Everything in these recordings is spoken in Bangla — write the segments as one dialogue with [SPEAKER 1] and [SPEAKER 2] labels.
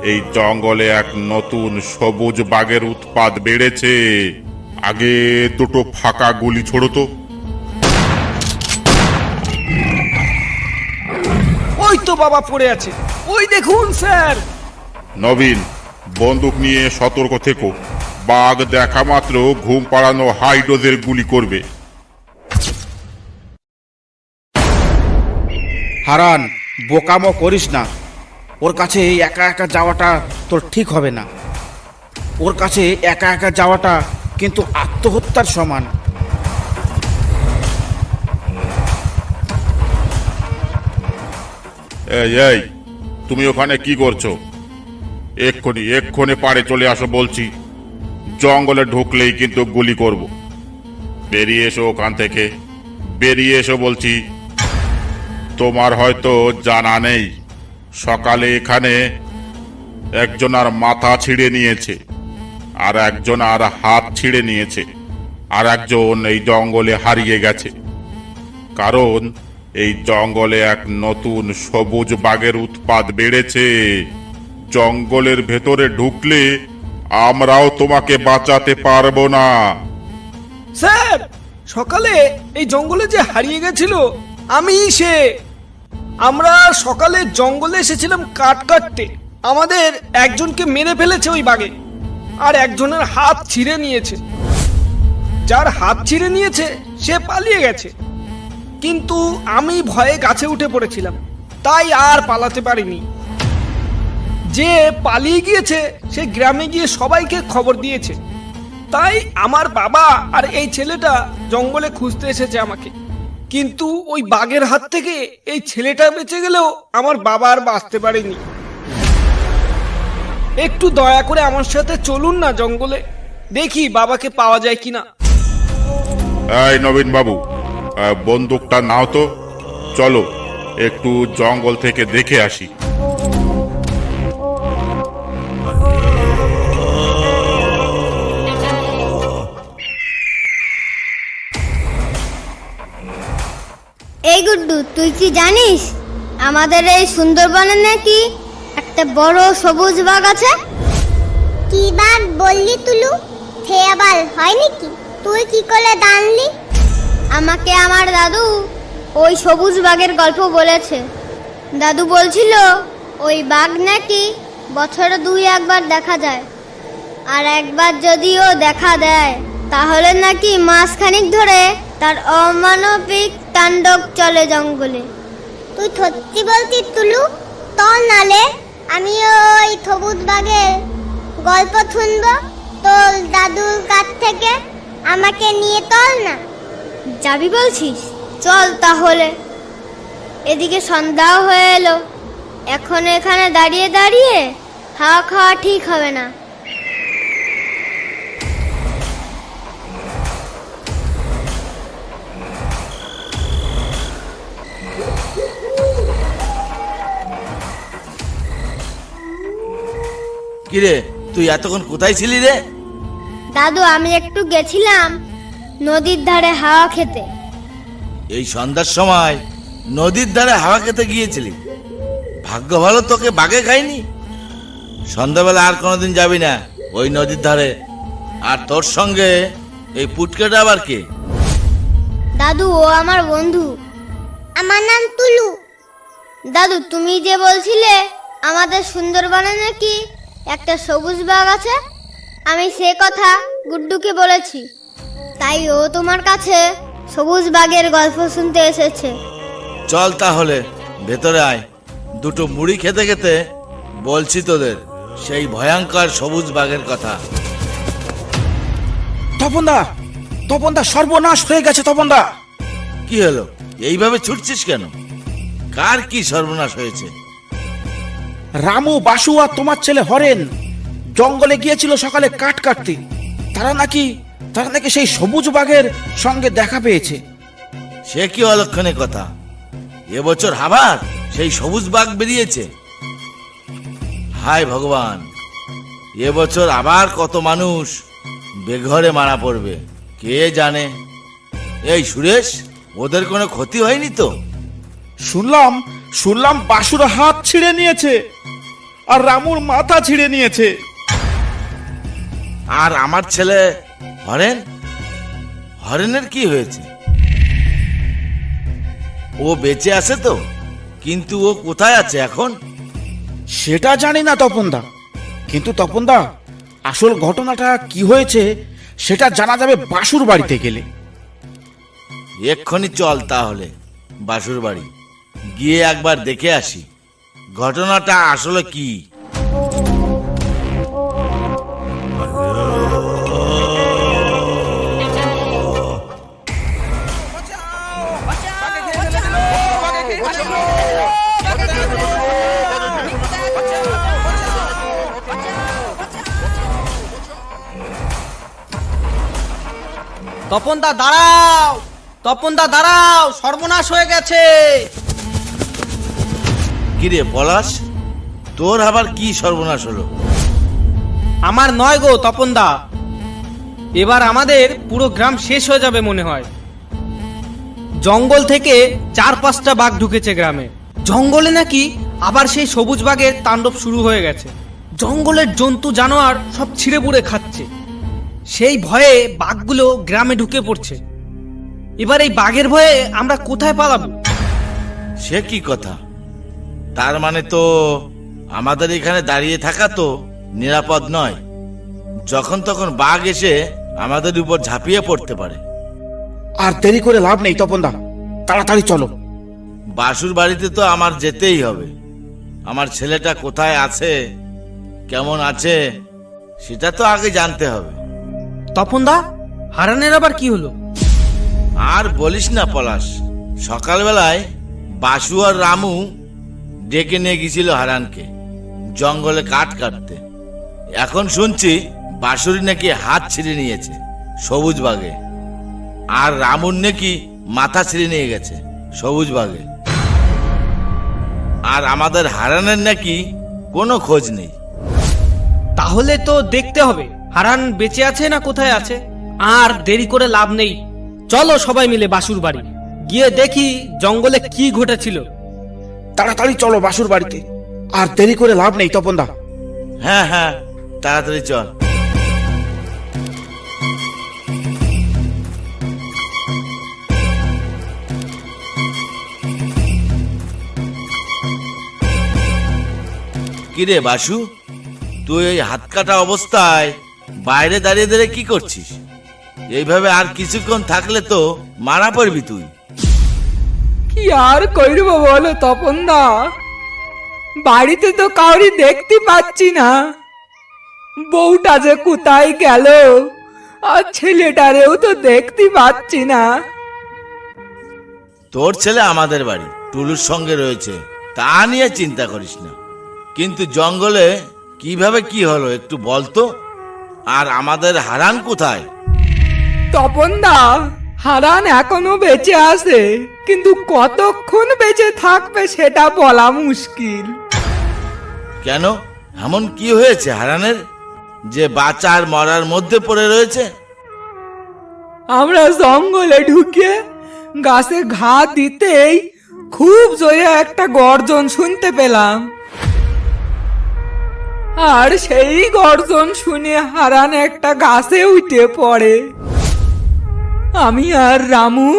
[SPEAKER 1] এই জঙ্গলে এক নতুন সবুজ বাঘের উৎপাত বেড়েছে। আগে দুটো ফাঁকা গুলি ছোড়ো তো।
[SPEAKER 2] ওই তো বাবা পড়ে আছে, ওই দেখুন স্যার।
[SPEAKER 1] নবীন, বন্দুক নিয়ে সতর্ক থেকো। বাঘ দেখা মাত্র ঘুম পাড়ানো হাই ডোজের গুলি করবে।
[SPEAKER 3] হারান, বোকামো করিস না। ওর কাছে একা একা যাওয়াটা তোর ঠিক হবে না। ওর কাছে একা একা যাওয়াটা কিন্তু আত্মহত্যার সমান।
[SPEAKER 1] এই তুমি ওখানে কি করছো? এক্ষুনি পাড়ে চলে আসো বলছি। জঙ্গলে ঢুকলেই কিন্তু গুলি করব। বেরিয়ে এসো ওখান থেকে, বেরিয়ে এসো বলছি। তোমার হয়তো জানা নেই, সকালে এখানে একজন আর মাথা ছিঁড়ে নিয়েছে, আর একজন আর হাত ছিঁড়ে নিয়েছে, আর একজন এই জঙ্গলে হারিয়ে গেছে। কারণ এই জঙ্গলে এক নতুন সবুজ বাঘের উৎপাত বেড়েছে। জঙ্গলের ভেতরে ঢুকলে আমরাও তোমাকে বাঁচাতে পারবো না।
[SPEAKER 2] স্যার, সকালে এই জঙ্গলে যে হারিয়ে গেছিল আমি সে। আমরা সকালে জঙ্গলে এসেছিলাম কাঠ কাটতে। আমাদের একজনকে মেরে ফেলেছে ওই বাঘে, আর একজনের হাত ছিঁড়ে নিয়েছে। যার হাত ছিঁড়ে নিয়েছে সে পালিয়ে গেছে, কিন্তু আমি ভয়ে গাছে উঠে পড়েছিলাম, তাই আর পালাতে পারিনি। যে পালিয়ে গিয়েছে সে গ্রামে গিয়ে সবাইকে খবর দিয়েছে। তাই আমার বাবা আর এই ছেলেটা জঙ্গলে খুঁজতে এসেছে আমাকে। কিন্তু ওই বাঘের হাত থেকে এই ছেলেটা বেঁচে গেলেও আমার বাবা আর বাঁচতে পারেনি। একটু দয়া করে আমার সাথে চলুন না জঙ্গলে, দেখি বাবাকে পাওয়া যায় কিনা।
[SPEAKER 1] এই নবীন বাবু, বন্দুকটা নাও তো। চলো একটু জঙ্গল থেকে দেখে আসি।
[SPEAKER 4] এই গুড্ডু, তুই কি জানিস আমাদের এই সুন্দরবনে নাকি একটা বড় সবুজ বাঘ আছে? কি বাঘ বললি তুলু? সে আবার হয় নাকি? তুই কি করে জানলি? আমাকে আমার দাদু ওই সবুজ বাঘের গল্প বলেছে। দাদু বলছিল ওই বাঘ নাকি বছরে 2-1বার দেখা যায়, আর একবার যদিও দেখা দেয় তাহলে নাকি মাসখানিক ধরে তার অমানবিক তাণ্ডব চলে জঙ্গলে। তুই সত্যি বলছিস তুলু? চল নালে আমি ওই সবুজ বাঘের গল্প শুনবো তোর দাদুর কাছ থেকে। আমাকে নিয়ে চল না। যাবি বলছিস? চল তাহলে। এদিকে সন্ধ্যাও হয়ে এলো, এখন এখানে দাঁড়িয়ে দাঁড়িয়ে হাওয়া খাওয়া ঠিক হবে না।
[SPEAKER 5] কিরে, তুই এতক্ষণ কোথায় ছিলি রে?
[SPEAKER 4] দাদু, আমি একটু গেছিলাম নদীর ধারে হাওয়া খেতে।
[SPEAKER 5] এই সন্ধ্যার সময় নদীর ধারে হাওয়া খেতে গিয়েছিলি? ভাগ্য ভালো তোকে বাঘে খায়নি। সন্ধ্যাবেলা আর কোনোদিন যাবি না ওই নদীর ধারে। আর তোর সঙ্গে এই পুটকাটা আবার কে?
[SPEAKER 4] দাদু, ও আমার বন্ধু। আমার নাম তুলু। দাদু, তুমি যে বলছিলে আমাদের সুন্দরবনে নাকি একটা সবুজ বাঘ আছে, আমি সে কথা গুড্ডুকে বলেছি। তাই ও তোমার কাছে সবুজ বাঘের গল্প শুনতে এসেছে।
[SPEAKER 5] চল তাহলে ভেতরে আয়। দুটো মুড়ি খেতে খেতে বলছি তোদের সেই ভয়ঙ্কর সবুজ বাঘের কথা।
[SPEAKER 3] তপনদা, সর্বনাশ হয়ে গেছে তপনদা।
[SPEAKER 5] কি হলো? এইভাবে ছুটছিস কেন? কার কি সর্বনাশ হয়েছে?
[SPEAKER 3] রামু, বাসু আর তোমার ছেলে হরেন জঙ্গলে গিয়েছিল সকালে কাঠ কাটতে। তারা নাকি সেই সবুজ বাঘের সঙ্গে দেখা পেয়েছে।
[SPEAKER 5] সে কি অলক্ষণের কথা? এবছর আবার সেই সবুজ বাঘ বেরিয়েছে? হায় ভগবান, এবছর আবার কত মানুষ বেঘরে মারা পড়বে কে জানে। এই সুরেশ, ওদের কোনো ক্ষতি হয়নি তো?
[SPEAKER 3] শুনলাম বাসুর হাত ছিঁড়ে নিয়েছে, আর রামুর মাথা ছিঁড়ে নিয়েছে।
[SPEAKER 5] আর আমার ছেলে হরেন, হরেনের কি হয়েছে? ও বেঁচে আছে তো, কিন্তু ও কোথায় আছে এখন?
[SPEAKER 3] সেটা জানি না তপনদা, কিন্তু তপনদা আসল ঘটনাটা কি হয়েছে সেটা জানা যাবে বাসুর বাড়িতে গেলে।
[SPEAKER 5] এক্ষুনি চল তাহলে বাসুর বাড়ি, গিয়ে একবার দেখে আসি ঘটনাটা আসলে কি।
[SPEAKER 2] তপনদা দাঁড়াও, তপনদা দাঁড়াও, সর্বনাশ হয়ে গেছে।
[SPEAKER 5] কিরে পলাশ, তোর আবার কি সর্বনাশ হলো?
[SPEAKER 2] আমার নয় গো তপনদা, এবার আমাদের পুরো গ্রাম শেষ হয়ে যাবে মনে হয়। জঙ্গল থেকে 4-5টা বাঘ ঢুকেছে গ্রামে। জঙ্গলে নাকি আবার সেই সবুজ বাঘের তাণ্ডব শুরু হয়ে গেছে। জঙ্গলের জন্তু জানোয়ার সব ছিঁড়ে পুড়ে খাচ্ছে। সেই ভয়ে বাঘগুলো গ্রামে ঢুকে পড়ছে। এবার এই বাঘের ভয়ে আমরা কোথায় পালাবো?
[SPEAKER 5] সে কি কথা? তার মানে তো আমাদের এখানে দাঁড়িয়ে থাকা তো নিরাপদ নয়। যখন তখন বাঘ এসে আমাদের উপর ঝাঁপিয়ে পড়তে পারে।
[SPEAKER 3] আর দেরি করে লাভ নেই তপনদা, তাড়াতাড়ি চলো।
[SPEAKER 5] বাসুর বাড়িতে তো আমার যেতেই হবে। আমার ছেলেটা কোথায় আছে, কেমন আছে, সেটা তো আগে জানতে হবে।
[SPEAKER 2] তপনদা, হারানের আবার কি হলো?
[SPEAKER 5] আর বলিস না পলাশ, সকালবেলায় বাসু আর রামু ডেকে নিয়ে গেছিল হারানকে জঙ্গলে কাঠ কাটতে। এখন শুনছি বাসুরি নাকি হাত ছিঁড়ে নিয়েছে সবুজ বাঘে, আর রামুর নাকি মাথা ছিঁড়ে নিয়ে গেছে সবুজ বাঘে। আর আমাদের হারানের নাকি কোনো খোঁজ নেই।
[SPEAKER 2] তাহলে তো দেখতে হবে হারান বেঁচে আছে না কোথায় আছে। আর দেরি করে লাভ নেই, চলো সবাই মিলে বাসুর বাড়ি গিয়ে দেখি জঙ্গলে কি ঘটেছিল।
[SPEAKER 3] তাড়াতাড়ি চলো বাসুর বাড়িতে, আর দেরি করে লাভ নেই তপনদা।
[SPEAKER 5] হ্যাঁ হ্যাঁ, তাড়াতাড়ি চল। কিরে বাসু, তুই এই হাত কাটা অবস্থায় বাইরে দাঁড়িয়ে দাঁড়িয়ে কি করছিস? এইভাবে আর কিছুক্ষণ থাকলে তো মারা পড়বি তুই।
[SPEAKER 6] কি আর করব বলো তপনদা, বাড়িতে তো কাউরি দেখতে পাচ্ছি না। বউটা যে কোথায় গেল, আর ছেলেটারেও তো দেখতে পাচ্ছি না।
[SPEAKER 5] তোর ছেলে আমাদের বাড়ি টুলুর সঙ্গে রয়েছে, তা নিয়ে চিন্তা করিস না। কিন্তু জঙ্গলে কিভাবে কি হলো একটু বলতো? আর আমাদের হারান কোথায়?
[SPEAKER 6] তপনদা, হারান এখনো বেঁচে আছে, কিন্তু কতক্ষণ বেঁচে থাকবে সেটা বলা মুশকিল।
[SPEAKER 5] কেন, এমন কি হয়েছে হারানের যে বাঁচার মরার মধ্যে পড়ে রয়েছে?
[SPEAKER 6] আমরা জঙ্গলে ঢুকে গাছে ঘা দিতেই খুব জোরে একটা গর্জন শুনতে পেলাম। আর সেই গর্জন শুনে হারান একটা গাছে উঠে পড়ে। আমি আর রামু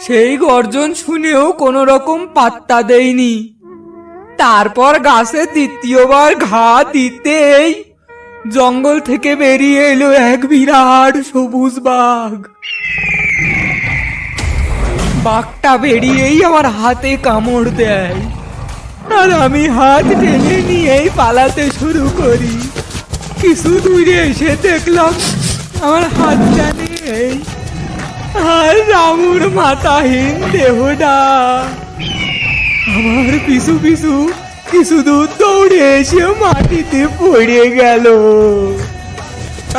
[SPEAKER 6] সেই গর্জন শুনেও কোনো রকম পাত্তা দেইনি। তারপর গাছে দ্বিতীয়বার ঘা দিতেই জঙ্গল থেকে বেরিয়ে এলো এক বিরাট সবুজ বাঘ। বাঘটা বেরিয়েই আমার হাতে কামড় দেয়, আর আমি হাত টেনে নিয়েই পালাতে শুরু করি। কিছু দূরে এসে দেখলাম আমার হাতটা নেই, আর রামুর মাথাহীন দেহটা আমার পিছু পিছু কিছু দূর দৌড়ে এসে মাটিতে পড়ে গেল।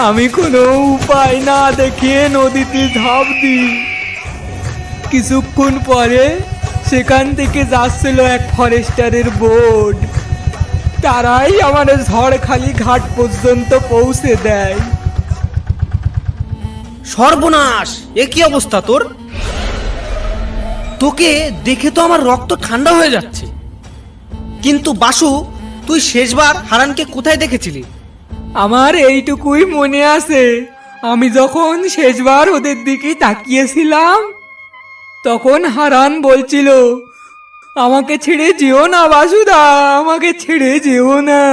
[SPEAKER 6] আমি কোনো উপায় না দেখে নদীতে ঝাঁপ দিই। কিছুক্ষণ পরে সেখান থেকে যাচ্ছিল এক ফরেস্টারের বোট। তারাই আমার ঝড়খালি ঘাট পর্যন্ত পৌঁছে দেয়।
[SPEAKER 2] সর্বনাশ, এ কি অবস্থা তোর? তোকে দেখে তো আমার রক্ত ঠান্ডা হয়ে যাচ্ছে। কিন্তু বাসু, তুই শেষবার হারানকে কোথায় দেখেছিলি?
[SPEAKER 6] আমার এইটুকুই মনে আছে, আমি যখন শেষবার ওদের দিকে তাকিয়েছিলাম তখন হারান বলছিল, আমাকে ছেড়ে যেও না বাসুদা, আমাকে ছেড়ে যেও না।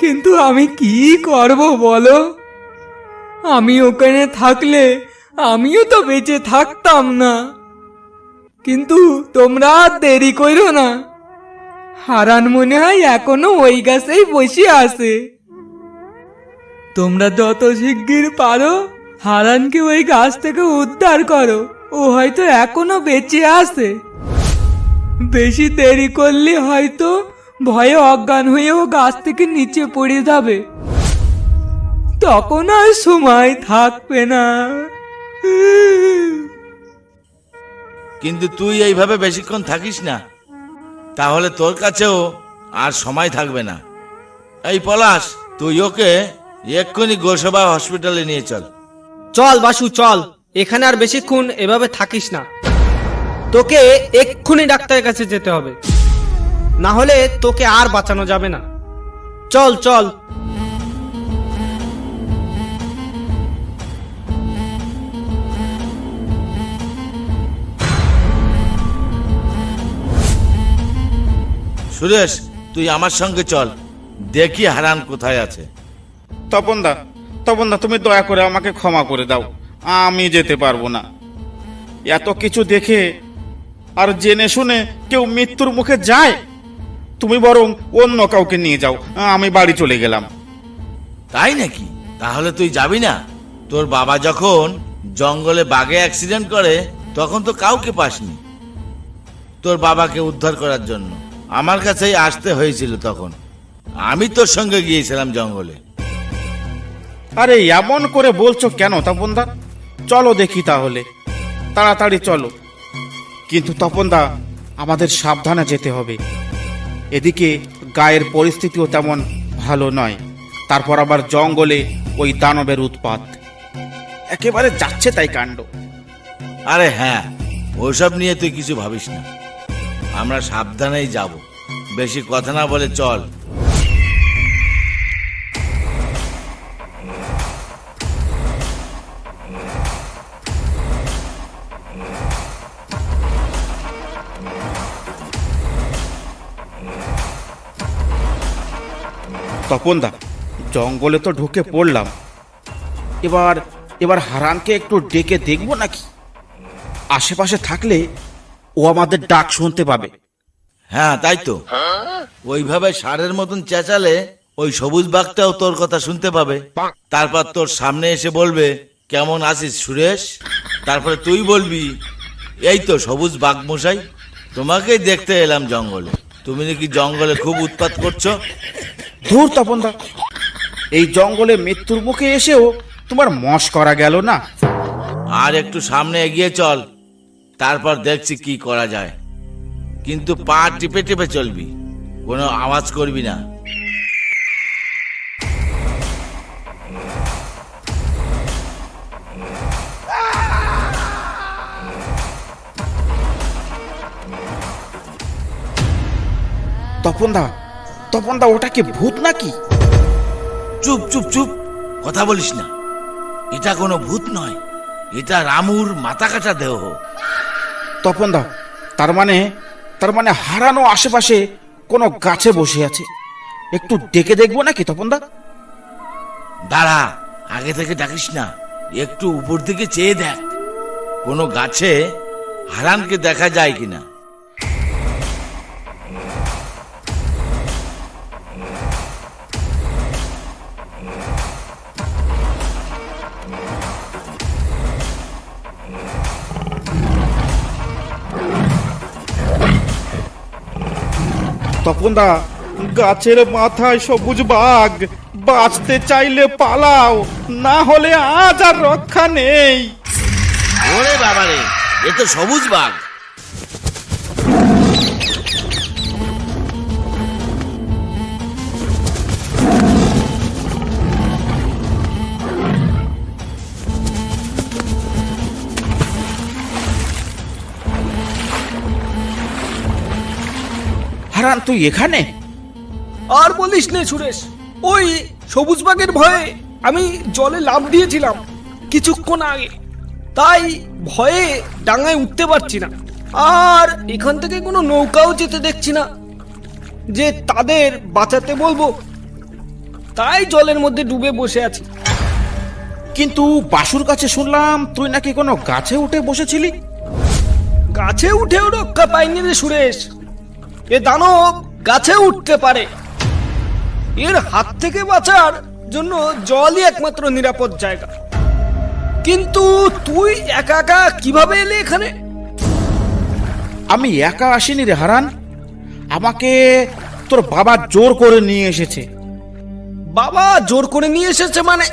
[SPEAKER 6] কিন্তু আমি কি করব বলো? আমি ওখানে থাকলে আমিও তো বেঁচে থাকতাম না। কিন্তু তোমরা আর দেরি করো না, হারান মনে হয় এখনো ওই গাছেই বসে আছে। তোমরা যত শিগগির পারো হারানকে ওই গাছ থেকে উদ্ধার করো, ও হয়তো এখনো বেঁচে আছে। বেশি দেরি করলে হয়তো ভয়ে অজ্ঞান হয়ে ও গাছ থেকে নিচে পড়ে যাবে, তখন আর সময় থাকবে না।
[SPEAKER 5] কিন্তু তুই এইভাবে বেশিক্ষণ থাকিস না, তাহলে তোর কাছেও আর সময় থাকবে না। এই পলাশ, তুই ওকে এক্ষুনি গোসবা হসপিটালে নিয়ে চল।
[SPEAKER 2] চল বাসু চল, এখানে আর বেশিক্ষণ এভাবে থাকিস না। তোকে এক্ষুনি ডাক্তারের কাছে যেতে হবে, না হলে তোকে আর বাঁচানো যাবে না। চল চল।
[SPEAKER 5] সুরেশ, তুই আমার সঙ্গে চল, দেখি হারান কোথায় আছে।
[SPEAKER 3] তপনদা, তপনদা, তুমি দয়া করে আমাকে ক্ষমা করে দাও, আমি যেতে পারবো না। এত কিছু দেখে আর জেনে শুনে কেউ মৃত্যুর মুখে যায়? তুমি বরং অন্য কাউকে নিয়ে যাও, আমি বাড়ি চলে গেলাম।
[SPEAKER 5] তাই নাকি? তাহলে তুই যাবি না? তোর বাবা যখন জঙ্গলে বাঘে অ্যাক্সিডেন্ট করে তখন তো কাউকে পাসনি। তোর বাবাকে উদ্ধার করার জন্য আমার কাছেই আসতে হয়েছিল। তখন আমি তোর সঙ্গে গিয়েছিলাম জঙ্গলে।
[SPEAKER 3] আরে এমন করে বলছো কেন তপনদা? চলো দেখি তাহলে, তাড়াতাড়ি চলো। কিন্তু তপনদা, আমাদের সাবধানে যেতে হবে। এদিকে গায়ের পরিস্থিতিও তেমন ভালো নয়, তারপর আবার জঙ্গলে ওই দানবের উৎপাত, একেবারে যাচ্ছে তাই কাণ্ড।
[SPEAKER 5] আরে হ্যাঁ, ওসব নিয়ে তুই কিছু ভাবিস না, আমরা সাবধানেই যাব। বেশি কথা না বলে চল।
[SPEAKER 3] তপনদা, জঙ্গলে তো ঢুকে পড়লাম, এবার এবার হারানকে একটু ডেকে দেখবো নাকি? আশেপাশে থাকলে ও আমাদের ডাক শুনতে পাবে।
[SPEAKER 5] হ্যাঁ তাই তো, ওইভাবে ষাঁড়ের মতন চেঁচালে ওই সবুজ বাঘটাও তোর কথা শুনতে পাবে। তারপর তোর সামনে এসে বলবে, কেমন আছিস সুরেশ? তারপরে তুই বলবি, এই তো সবুজ বাঘ মশাই, তোমাকেই দেখতে এলাম জঙ্গলে। তুমি নাকি জঙ্গলে খুব উৎপাত করছো।
[SPEAKER 3] ধুর তপনদা, এই জঙ্গলে মৃত্যুর মুখে এসেও তোমার মশ করা গেল না।
[SPEAKER 5] আর একটু সামনে এগিয়ে চল, তারপর দেখছি কি করা যায়। কিন্তু পা টিপে টিপে চলবি, কোনো আওয়াজ করবি না।
[SPEAKER 3] তপনদা, তপনদা, ওটা কি ভূত নাকি?
[SPEAKER 5] চুপ চুপ চুপ, কথা বলিস না। এটা কোনো ভূত নয়, এটা রামুর মাথা কাটা দেহ।
[SPEAKER 3] তপনদা, তার মানে হারানো আশেপাশে কোনো গাছে বসে আছে। একটু ডেকে দেখবো নাকি তপনদা?
[SPEAKER 5] দাঁড়া, আগে থেকে ডাকিস না, একটু উপর দিকে চেয়ে দেখ, কোনো গাছে হারানকে দেখা যায় কিনা।
[SPEAKER 3] তপনদা, গাছের মাথায় সবুজ বাঘ, বাঁচতে চাইলে পালাও, না হলে আজ আর রক্ষা নেই।
[SPEAKER 5] ওরে বাবারে, এ তো সবুজ বাঘ।
[SPEAKER 3] হারান, তুই এখানে?
[SPEAKER 2] আর বলিস নে সুরেশ, ওই সবুজ বাগের ভয়ে আমি জলে লাফ দিয়েছিলাম কিছুক্ষণ আগে, তাই ভয়ে ডাঙায় উঠতে পারছি না। আর এখান থেকে কোনো নৌকাও যেতে দেখছি না যে তাদের বাঁচাতে বলবো, তাই জলের মধ্যে ডুবে বসে আছি।
[SPEAKER 3] কিন্তু বাসুর কাছে শুনলাম তুই নাকি কোনো গাছে উঠে বসেছিলি।
[SPEAKER 2] গাছে উঠেও রক্ষা পাইনি রে সুরেশ, এ দানব গাছে উঠতে পারে। এর হাত থেকে বাঁচার জন্য জলই একমাত্র নিরাপদ জায়গা। কিন্তু তুই একা একা কিভাবে এলি এখানে?
[SPEAKER 3] আমি একা আসিনি রে হারান, আমাকে তোর বাবা জোর করে নিয়ে এসেছে।
[SPEAKER 2] বাবা জোর করে নিয়ে এসেছে মানে?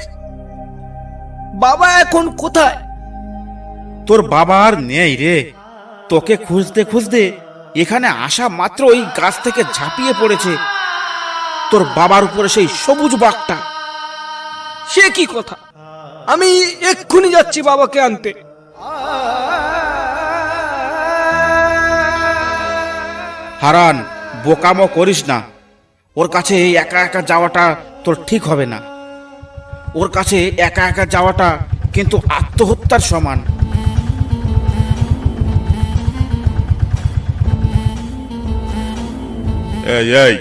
[SPEAKER 2] বাবা এখন কোথায়?
[SPEAKER 3] তোর বাবা আর নেই রে, তোকে খুঁজতে খুঁজতে এখানে আসা মাত্র ওই গাছ থেকে ঝাঁপিয়ে পড়েছে তোর বাবার উপরে সেই সবুজ বাঘটা।
[SPEAKER 2] সে কি কথা? আমি এক্ষুনি যাচ্ছি বাবাকে আনতে।
[SPEAKER 3] হারান, বোকামো করিস না, ওর কাছে একা একা যাওয়াটা তোর ঠিক হবে না। ওর কাছে একা একা যাওয়াটা কিন্তু আত্মহত্যার সমান।
[SPEAKER 1] এই এই,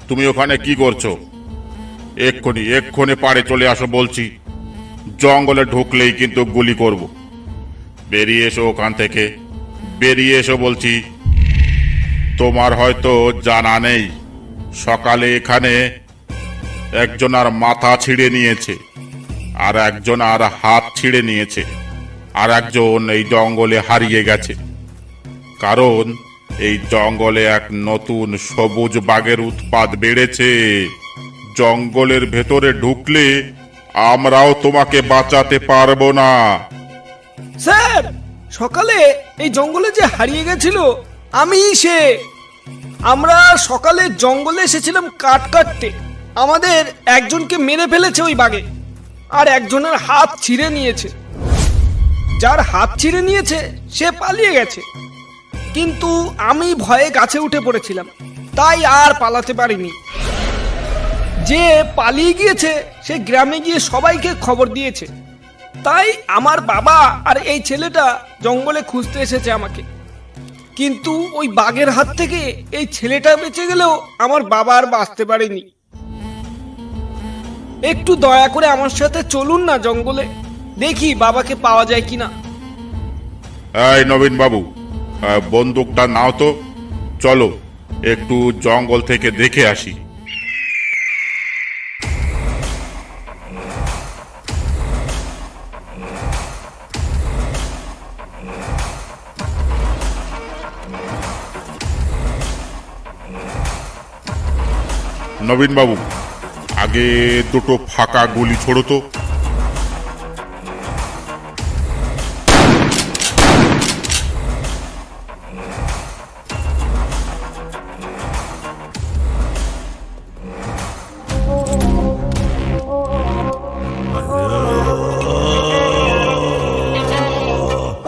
[SPEAKER 1] তুমি ওখানে কি করছো? এক্ষুনি এক্ষুনি পাড়ে চলে আসো বলছি, জঙ্গলে ঢুকলেই কিন্তু গুলি করব। বেরিয়ে এসো ওখান থেকে, বেরিয়ে এসো বলছি। তোমার হয়তো জানা নেই, সকালে এখানে একজন আর মাথা ছিঁড়ে নিয়েছে, আর একজন আর হাত ছিঁড়ে নিয়েছে, আর একজন এই জঙ্গলে হারিয়ে গেছে। কারণ এই জঙ্গলে এক নতুন সবুজ বাঘের উৎপাত বেড়েছে। জঙ্গলের ভেতরে ঢুকলে আমরাও তোমাকে বাঁচাতে পারবো না।
[SPEAKER 2] স্যার, সকালে এই জঙ্গলে যে হারিয়ে গেছিল আমি সে। আমরা সকালে জঙ্গলে এসেছিলাম কাঠ কাটতে, আমাদের একজনকে মেরে ফেলেছে ওই বাঘে, আর একজনের হাত ছিঁড়ে নিয়েছে। যার হাত ছিঁড়ে নিয়েছে সে পালিয়ে গেছে, কিন্তু আমি ভয়ে গাছে উঠে পড়েছিলাম, তাই আর পালাতে পারিনি। যে পালিয়ে গিয়েছে সে গ্রামে গিয়ে সবাইকে খবর দিয়েছে, তাই আমার বাবা আর এই ছেলেটা জঙ্গলে খুঁজতে এসেছে আমাকে। কিন্তু ওই বাঘের হাত থেকে এই ছেলেটা বেঁচে গেলেও আমার বাবা আর বাঁচতে পারেনি। একটু দয়া করে আমার সাথে চলুন না জঙ্গলে, দেখি বাবাকে পাওয়া যায় কিনা।
[SPEAKER 1] এই নবীন বাবু, বন্দুকটা নাও তো, চলো একটু জঙ্গল থেকে দেখে আসি। নবীন বাবু, আগে দুটো ফাঁকা গুলি ছোড়ো তো।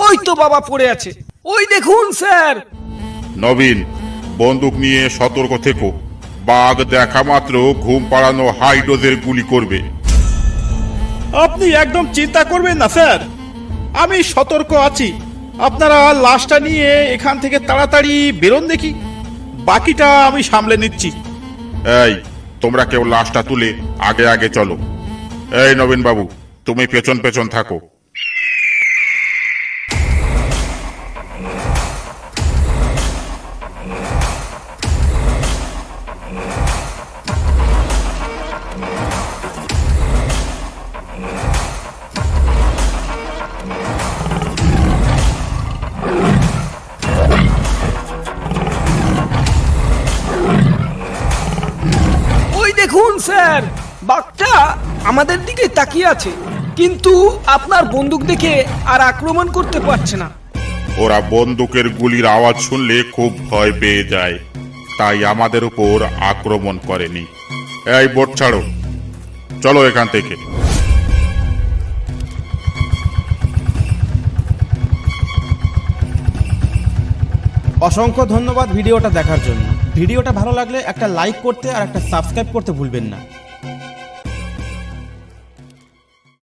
[SPEAKER 2] ওই তো বাবা পড়ে আছে, ওই দেখুন স্যার।
[SPEAKER 1] নবীন, বন্দুক নিয়ে সতর্ক থেকো, বাঘ দেখা মাত্র ঘুম পাড়ানো হাই ডোজের গুলি করবে।
[SPEAKER 3] আপনি একদম চিন্তা করবেন না স্যার, আমি সতর্ক আছি। আপনারা লাশটা নিয়ে এখান থেকে তাড়াতাড়ি বেরোন দেখি, বাকিটা আমি সামলে নিচ্ছি।
[SPEAKER 1] এই, তোমরা কেউ লাশটা তুলে আগে আগে চলো। এই নবীন বাবু, তুমি পেছন পেছন থাকো।
[SPEAKER 2] দেখুন স্যার, বাঘটা আমাদের দিকে তাকিয়ে আছে, কিন্তু আপনার বন্দুক দেখে আর আক্রমণ করতে পারছে না।
[SPEAKER 1] ওরা বন্দুকের গুলির আওয়াজ শুনলে খুব ভয় পেয়ে যায়, তাই আমাদের উপর আক্রমণ করেনি। এই বোট ছাড়ো, চলো এখান থেকে।
[SPEAKER 7] অসংখ্য ধন্যবাদ ভিডিওটা দেখার জন্য। ভিডিওটা ভালো লাগলে একটা লাইক করতে আর একটা সাবস্ক্রাইব করতে ভুলবেন না।